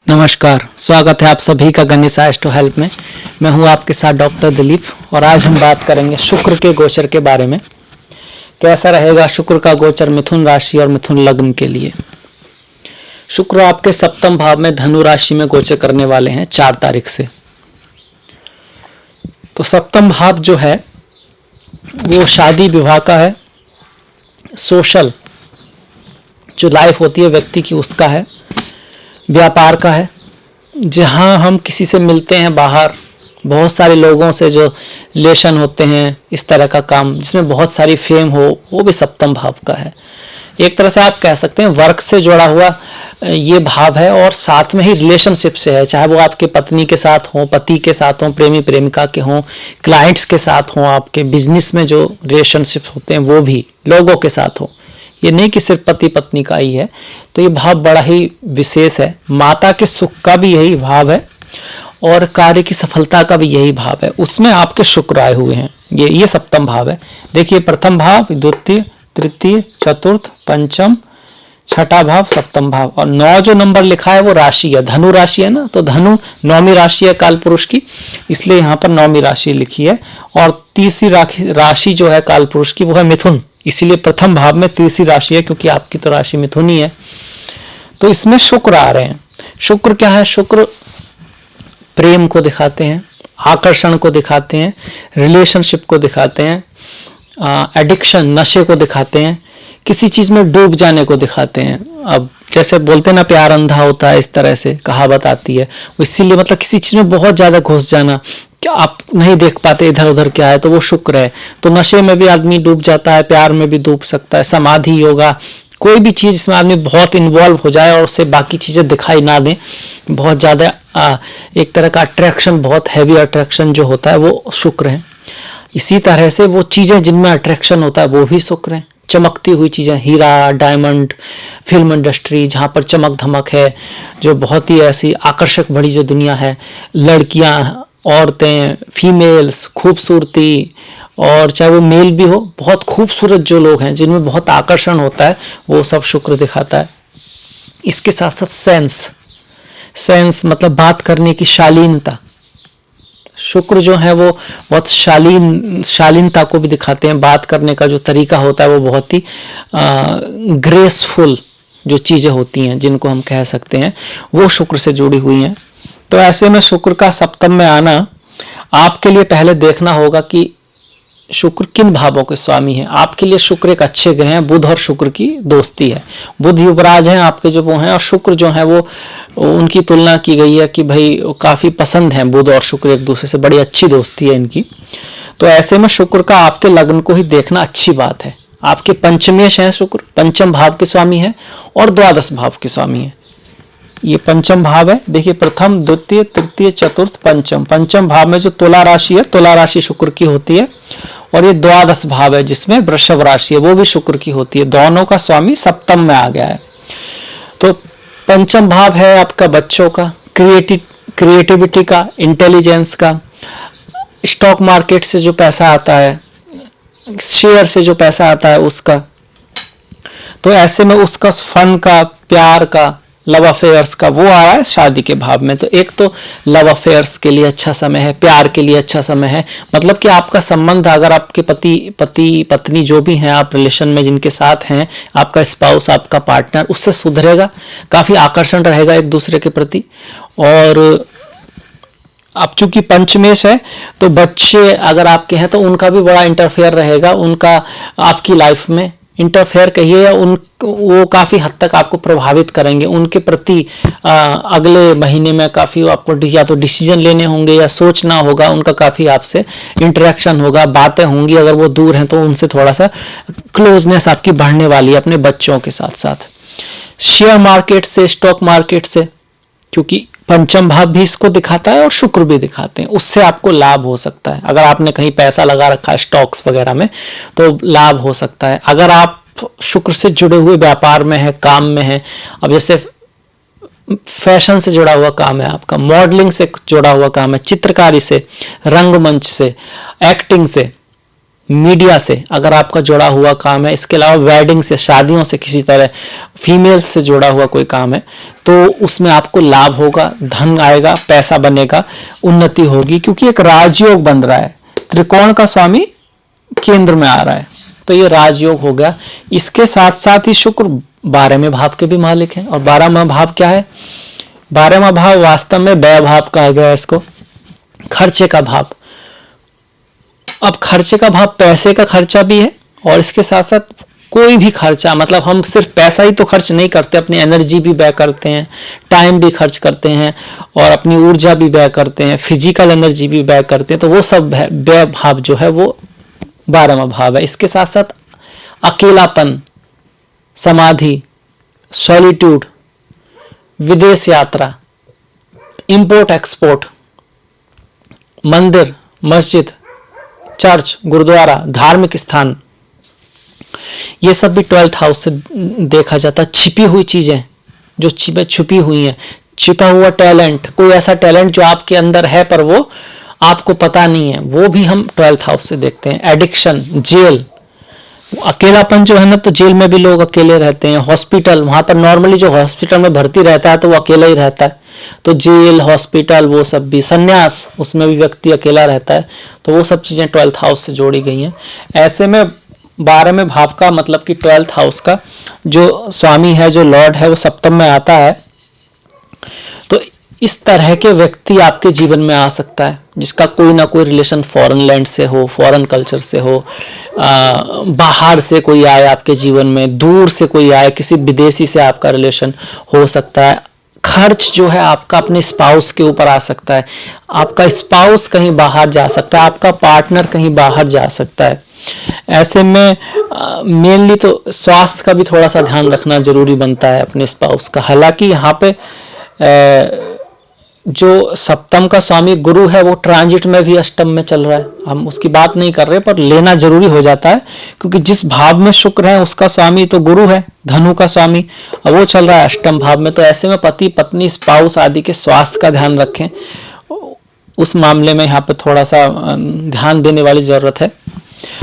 नमस्कार, स्वागत है आप सभी का गणेश एस्ट्रो हेल्प में। मैं हूं आपके साथ डॉक्टर दिलीप और आज हम बात करेंगे शुक्र के गोचर के बारे में। कैसा रहेगा शुक्र का गोचर मिथुन राशि और मिथुन लग्न के लिए। शुक्र आपके सप्तम भाव में धनु राशि में गोचर करने वाले हैं 4 तारीख से। तो सप्तम भाव जो है वो शादी विवाह का है, सोशल जो लाइफ होती है व्यक्ति की उसका है, व्यापार का है, जहाँ हम किसी से मिलते हैं बाहर, बहुत सारे लोगों से जो रिलेशन होते हैं, इस तरह का काम जिसमें बहुत सारी फेम हो, वो भी सप्तम भाव का है। एक तरह से आप कह सकते हैं वर्क से जुड़ा हुआ ये भाव है और साथ में ही रिलेशनशिप से है, चाहे वो आपके पत्नी के साथ हो, पति के साथ हो, प्रेमी प्रेमिका के हों, क्लाइंट्स के साथ हों, आपके बिजनेस में जो रिलेशनशिप होते हैं वो भी लोगों के साथ हो। ये नहीं कि सिर्फ पति पत्नी का ही है। तो ये भाव बड़ा ही विशेष है। माता के सुख का भी यही भाव है और कार्य की सफलता का भी यही भाव है, उसमें आपके शुक्र आए हुए हैं। ये सप्तम भाव है। देखिए प्रथम भाव, द्वितीय, तृतीय, चतुर्थ, पंचम, छठा भाव, सप्तम भाव और 9 जो नंबर लिखा है वो राशि है, धनु राशि है ना, तो धनु 9वीं राशि है काल पुरुष की, इसलिए यहाँ पर 9वीं राशि लिखी है। और तीसरी राशि जो है काल पुरुष की वो है मिथुन, इसीलिए प्रथम भाव में तीसरी राशि है, क्योंकि आपकी तो राशि मिथुन ही है। तो इसमें शुक्र आ रहे हैं। शुक्र क्या है? शुक्र प्रेम को दिखाते हैं, आकर्षण को दिखाते हैं, रिलेशनशिप को दिखाते हैं, एडिक्शन नशे को दिखाते हैं, किसी चीज में डूब जाने को दिखाते हैं। अब जैसे बोलते हैं ना प्यार अंधा होता है, इस तरह से कहावत आती है। इसीलिए मतलब किसी चीज में बहुत ज्यादा घुस जाना, क्या आप नहीं देख पाते इधर उधर क्या है, तो वो शुक्र है। तो नशे में भी आदमी डूब जाता है, प्यार में भी डूब सकता है, समाधि योगा, कोई भी चीज जिसमें आदमी बहुत इन्वॉल्व हो जाए और उससे बाकी चीजें दिखाई ना दें, बहुत ज्यादा एक तरह का अट्रैक्शन, बहुत हैवी अट्रैक्शन जो होता है वो शुक्र है। इसी तरह से वो चीजें जिनमें अट्रैक्शन होता है वो भी शुक्र है। चमकती हुई चीजें, हीरा, डायमंड, फिल्म इंडस्ट्री जहाँ पर चमक धमक है, जो बहुत ही ऐसी आकर्षक बड़ी जो दुनिया है, लड़कियां, औरतें, फीमेल्स, खूबसूरती, और चाहे वो मेल भी हो, बहुत खूबसूरत जो लोग हैं जिनमें बहुत आकर्षण होता है, वो सब शुक्र दिखाता है। इसके साथ साथ सेंस मतलब बात करने की शालीनता, शुक्र जो है वो बहुत शालीनता को भी दिखाते हैं। बात करने का जो तरीका होता है वो बहुत ही ग्रेसफुल जो चीज़ें होती हैं, जिनको हम कह सकते हैं, वो शुक्र से जुड़ी हुई हैं। तो ऐसे में शुक्र का सप्तम में आना आपके लिए पहले देखना होगा कि शुक्र किन भावों के स्वामी हैं। आपके लिए शुक्र एक अच्छे ग्रह हैं, बुध और शुक्र की दोस्ती है, बुध युवराज हैं आपके जो वो हैं, और शुक्र जो है वो उनकी तुलना की गई है कि भाई काफ़ी पसंद हैं बुध और शुक्र, एक दूसरे से बड़ी अच्छी दोस्ती है इनकी। तो ऐसे में शुक्र का आपके लग्न को ही देखना अच्छी बात है। आपके पंचमेश हैं शुक्र, पंचम भाव के स्वामी हैं और द्वादश भाव के स्वामी हैं। ये पंचम भाव है। देखिए प्रथम, द्वितीय, तृतीय, चतुर्थ, पंचम। पंचम भाव में जो तुला राशि है, तुला राशि शुक्र की होती है, और ये द्वादश भाव है जिसमें वृषभ राशि है, वो भी शुक्र की होती है। दोनों का स्वामी सप्तम में आ गया है। तो पंचम भाव है आपका बच्चों का, क्रिएटिविटी का, इंटेलिजेंस का, स्टॉक मार्केट से जो पैसा आता है, शेयर से जो पैसा आता है उसका। तो ऐसे में उसका फन का, प्यार का, लव अफेयर्स का वो आ रहा है शादी के भाव में। तो एक तो लव अफेयर्स के लिए अच्छा समय है, प्यार के लिए अच्छा समय है, मतलब कि आपका संबंध, अगर आपके पति पत्नी जो भी हैं आप रिलेशन में जिनके साथ हैं, आपका स्पाउस, आपका पार्टनर, उससे सुधरेगा, काफ़ी आकर्षण रहेगा एक दूसरे के प्रति। और अब चूंकि पंचमेश है तो बच्चे अगर आपके हैं तो उनका भी बड़ा इंटरफेयर रहेगा, उनका आपकी लाइफ में इंटरफेयर कहिए, या वो काफ़ी हद तक आपको प्रभावित करेंगे। उनके प्रति अगले महीने में काफ़ी आपको या तो डिसीजन लेने होंगे या सोचना होगा, उनका काफ़ी आपसे इंटरेक्शन होगा, बातें होंगी। अगर वो दूर हैं तो उनसे थोड़ा सा क्लोजनेस आपकी बढ़ने वाली है अपने बच्चों के साथ साथ। शेयर मार्केट से, स्टॉक मार्केट से, क्योंकि पंचम भाव भी इसको दिखाता है और शुक्र भी दिखाते हैं, उससे आपको लाभ हो सकता है। अगर आपने कहीं पैसा लगा रखा है स्टॉक्स वगैरह में तो लाभ हो सकता है। अगर आप शुक्र से जुड़े हुए व्यापार में है, काम में है, अब जैसे फैशन से जुड़ा हुआ काम है आपका, मॉडलिंग से जुड़ा हुआ काम है, चित्रकारी से, रंगमंच से, एक्टिंग से, मीडिया से अगर आपका जुड़ा हुआ काम है, इसके अलावा वेडिंग से, शादियों से, किसी तरह फीमेल्स से जुड़ा हुआ कोई काम है, तो उसमें आपको लाभ होगा, धन आएगा, पैसा बनेगा, उन्नति होगी, क्योंकि एक राजयोग बन रहा है, त्रिकोण का स्वामी केंद्र में आ रहा है, तो ये राजयोग हो गया। इसके साथ साथ ही शुक्र 12वें भाव के भी मालिक हैं, और 12वां भाव क्या है? 12वां भाव वास्तव में व्यय भाव कहा गया है इसको, खर्चे का भाव। अब खर्चे का भाव पैसे का खर्चा भी है, और इसके साथ साथ कोई भी खर्चा, मतलब हम सिर्फ पैसा ही तो खर्च नहीं करते, अपनी एनर्जी भी व्यय करते हैं, टाइम भी खर्च करते हैं, और अपनी ऊर्जा भी व्यय करते हैं, फिजिकल एनर्जी भी व्यय करते हैं, तो वो सब व्यय भाव जो है वो 12वां भाव है। इसके साथ साथ अकेलापन, समाधि, सॉलिट्यूड, विदेश यात्रा, इंपोर्ट एक्सपोर्ट, मंदिर, मस्जिद, चर्च, गुरुद्वारा, धार्मिक स्थान, ये सब भी 12th हाउस से देखा जाता है। छिपी हुई चीजें जो छुपी हुई हैं, छिपा हुआ टैलेंट, कोई ऐसा टैलेंट जो आपके अंदर है पर वो आपको पता नहीं है, वो भी हम 12th हाउस से देखते हैं। एडिक्शन, जेल, अकेलापन जो है ना, तो जेल में भी लोग अकेले रहते हैं। हॉस्पिटल, वहां पर नॉर्मली जो हॉस्पिटल में भर्ती रहता है तो वो अकेला ही रहता है, तो जेल, हॉस्पिटल, वो सब भी। संन्यास, उसमें भी व्यक्ति अकेला रहता है, तो वो सब चीजें 12th हाउस से जोड़ी गई हैं। ऐसे में 12वें भाव का मतलब कि 12th हाउस का जो स्वामी है, जो लॉर्ड है, वो सप्तम में आता है, तो इस तरह के व्यक्ति आपके जीवन में आ सकता है जिसका कोई ना कोई रिलेशन फॉरेन लैंड से हो, फॉरेन कल्चर से हो, बाहर से कोई आए आपके जीवन में, दूर से कोई आए, किसी विदेशी से आपका रिलेशन हो सकता है। खर्च जो है आपका अपने स्पाउस के ऊपर आ सकता है, आपका स्पाउस कहीं बाहर जा सकता है, आपका पार्टनर कहीं बाहर जा सकता है। ऐसे में मेनली तो स्वास्थ्य का भी थोड़ा सा ध्यान रखना जरूरी बनता है अपने स्पाउस का। हालांकि यहाँ पे जो सप्तम का स्वामी गुरु है वो ट्रांजिट में भी अष्टम में चल रहा है, हम उसकी बात नहीं कर रहे, पर लेना जरूरी हो जाता है, क्योंकि जिस भाव में शुक्र है उसका स्वामी तो गुरु है, धनु का स्वामी, और वो चल रहा है अष्टम भाव में। तो ऐसे में पति पत्नी, स्पाउस आदि के स्वास्थ्य का ध्यान रखें, उस मामले में यहाँ पे थोड़ा सा ध्यान देने वाली जरूरत है।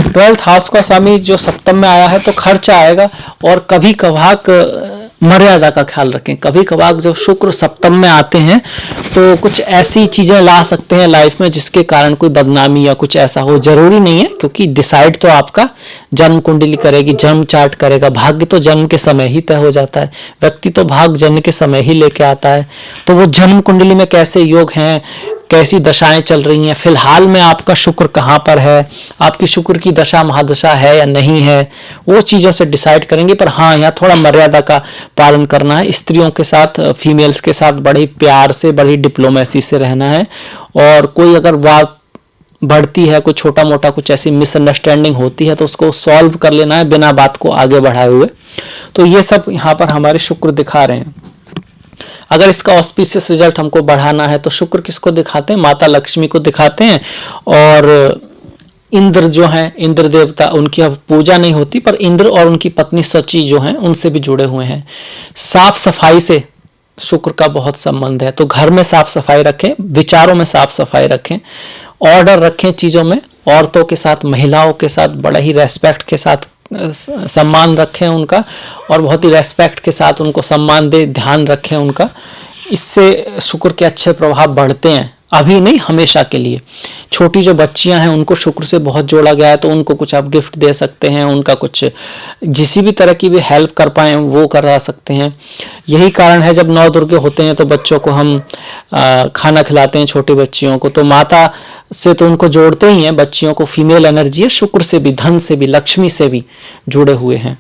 12th हाउस का स्वामी जो सप्तम में आया है तो खर्चा आएगा, और कभी कभार मर्यादा का ख्याल रखें। कभी कभार जब शुक्र सप्तम में आते हैं तो कुछ ऐसी चीजें ला सकते हैं लाइफ में जिसके कारण कोई बदनामी या कुछ ऐसा हो, जरूरी नहीं है, क्योंकि डिसाइड तो आपका जन्म कुंडली करेगी, जन्म चार्ट करेगा। भाग्य तो जन्म के समय ही तय हो जाता है, व्यक्ति तो भाग जन्म के समय ही लेके आता है, तो वो जन्म कुंडली में कैसे योग हैं, कैसी दशाएं चल रही हैं, फिलहाल में आपका शुक्र कहाँ पर है, आपकी शुक्र की दशा महादशा है या नहीं है, वो चीज़ों से डिसाइड करेंगे। पर हाँ, यहाँ थोड़ा मर्यादा का पालन करना है, स्त्रियों के साथ, फीमेल्स के साथ बड़े प्यार से, बड़ी डिप्लोमेसी से रहना है, और कोई अगर बात बढ़ती है, कोई छोटा मोटा कुछ ऐसी मिसअंडरस्टैंडिंग होती है तो उसको सॉल्व कर लेना है बिना बात को आगे बढ़ाए हुए। तो ये सब यहाँ पर हमारे शुक्र दिखा रहे हैं। अगर इसका ऑस्पिशियस रिजल्ट हमको बढ़ाना है तो शुक्र किसको दिखाते हैं? माता लक्ष्मी को दिखाते हैं। और इंद्र जो हैं, इंद्र देवता, उनकी अब पूजा नहीं होती, पर इंद्र और उनकी पत्नी सची जो हैं उनसे भी जुड़े हुए हैं। साफ सफाई से शुक्र का बहुत संबंध है, तो घर में साफ सफाई रखें, विचारों में साफ सफाई रखें, ऑर्डर रखें चीज़ों में, औरतों के साथ, महिलाओं के साथ बड़ा ही रेस्पेक्ट के साथ सम्मान रखें उनका, और बहुत ही रेस्पेक्ट के साथ उनको सम्मान दे, ध्यान रखें उनका। इससे शुक्र के अच्छे प्रभाव बढ़ते हैं, अभी नहीं, हमेशा के लिए। छोटी जो बच्चियां हैं उनको शुक्र से बहुत जोड़ा गया है, तो उनको कुछ आप गिफ्ट दे सकते हैं, उनका कुछ जिसी भी तरह की भी हेल्प कर पाएँ वो करा सकते हैं। यही कारण है जब 9 दुर्गे होते हैं तो बच्चों को हम खाना खिलाते हैं, छोटी बच्चियों को, तो माता से तो उनको जोड़ते ही हैं। बच्चियों को फीमेल एनर्जी है, शुक्र से भी, धन से भी, लक्ष्मी से भी जुड़े हुए हैं।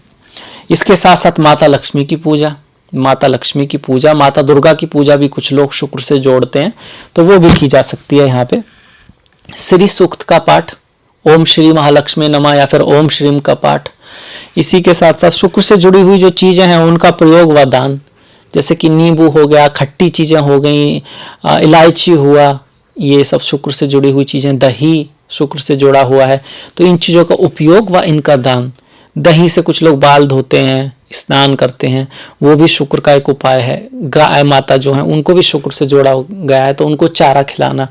इसके साथ साथ माता लक्ष्मी की पूजा, माता लक्ष्मी की पूजा, माता दुर्गा की पूजा भी कुछ लोग शुक्र से जोड़ते हैं, तो वो भी की जा सकती है। यहाँ पे श्री सूक्त का पाठ, ओम श्री महालक्ष्मी नमः, या फिर ओम श्रीम का पाठ। इसी के साथ साथ शुक्र से जुड़ी हुई जो चीजें हैं उनका प्रयोग व दान, जैसे कि नींबू हो गया, खट्टी चीजें हो गई, इलायची हुआ, ये सब शुक्र से जुड़ी हुई चीजें। दही शुक्र से जुड़ा हुआ है, तो इन चीजों का उपयोग व इनका दान। दही से कुछ लोग बाल धोते हैं, स्नान करते हैं, वो भी शुक्र का एक उपाय है। गाय माता जो है उनको भी शुक्र से जोड़ा गया है, तो उनको चारा खिलाना,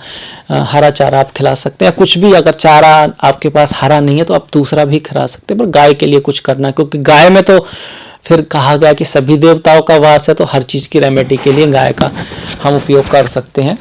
हरा चारा आप खिला सकते हैं, या कुछ भी अगर चारा आपके पास हरा नहीं है तो आप दूसरा भी खिला सकते हैं, पर गाय के लिए कुछ करना है, क्योंकि गाय में तो फिर कहा गया कि सभी देवताओं का वास है, तो हर चीज़ की रेमेडी के लिए गाय का हम उपयोग कर सकते हैं।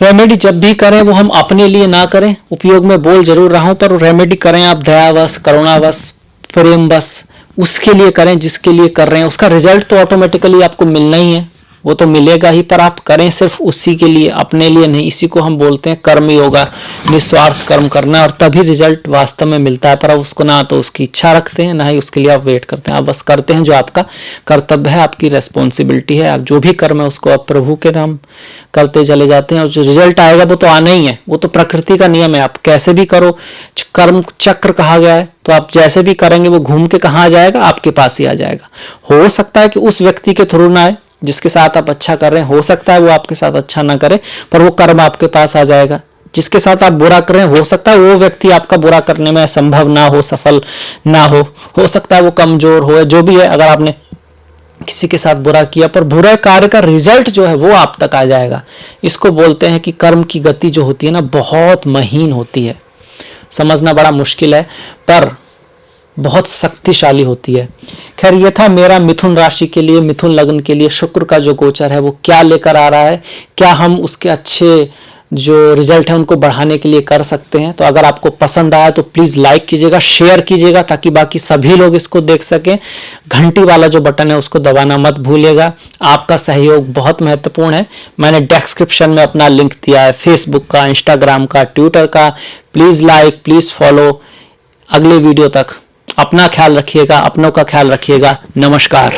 रेमेडी जब भी करें वो हम अपने लिए ना करें, उपयोग में बोल जरूर रहा हूं, पर रेमेडी करें आप दयावश, करुणावश, प्रेम बस उसके लिए करें जिसके लिए कर रहे हैं। उसका रिजल्ट तो ऑटोमेटिकली आपको मिलना ही है, वो तो मिलेगा ही, पर आप करें सिर्फ उसी के लिए, अपने लिए नहीं। इसी को हम बोलते हैं कर्म योगा, निस्वार्थ कर्म करना, और तभी रिजल्ट वास्तव में मिलता है। पर आप उसको ना तो उसकी इच्छा रखते हैं, ना ही उसके लिए आप वेट करते हैं, आप बस करते हैं जो आपका कर्तव्य है, आपकी रेस्पॉन्सिबिलिटी है। आप जो भी कर्म है उसको आप प्रभु के नाम करते चले जाते हैं, और जो रिजल्ट आएगा वो तो आना ही है, वो तो प्रकृति का नियम है। आप कैसे भी करो, कर्म चक्र कहा गया है, तो आप जैसे भी करेंगे वो घूम के कहाँ आ जाएगा, आपके पास ही आ जाएगा। हो सकता है कि उस व्यक्ति के थ्रू ना आए जिसके साथ आप अच्छा कर रहे हैं, हो सकता है वो आपके साथ अच्छा ना करे, पर वो कर्म आपके पास आ जाएगा। जिसके साथ आप बुरा कर रहे हैं, हो सकता है वो व्यक्ति आपका बुरा करने में असंभव ना हो, सफल ना हो सकता है वो कमजोर हो, जो भी है। अगर आपने किसी के साथ बुरा किया, पर बुरा कार्य का रिजल्ट जो है वो आप तक आ जाएगा। इसको बोलते हैं कि कर्म की गति जो होती है ना, बहुत महीन होती है, समझना बड़ा मुश्किल है, पर बहुत शक्तिशाली होती है। खैर, ये था मेरा मिथुन राशि के लिए, मिथुन लग्न के लिए शुक्र का जो गोचर है वो क्या लेकर आ रहा है, क्या हम उसके अच्छे जो रिजल्ट है उनको बढ़ाने के लिए कर सकते हैं। तो अगर आपको पसंद आया तो प्लीज़ लाइक कीजिएगा, शेयर कीजिएगा, ताकि बाकी सभी लोग इसको देख सकें। घंटी वाला जो बटन है उसको दबाना मत भूलिएगा, आपका सहयोग बहुत महत्वपूर्ण है। मैंने डिस्क्रिप्शन में अपना लिंक दिया है, फेसबुक का, इंस्टाग्राम का, ट्विटर का। Please like, please follow. अगले वीडियो तक अपना ख्याल रखिएगा, अपनों का ख्याल रखिएगा। नमस्कार।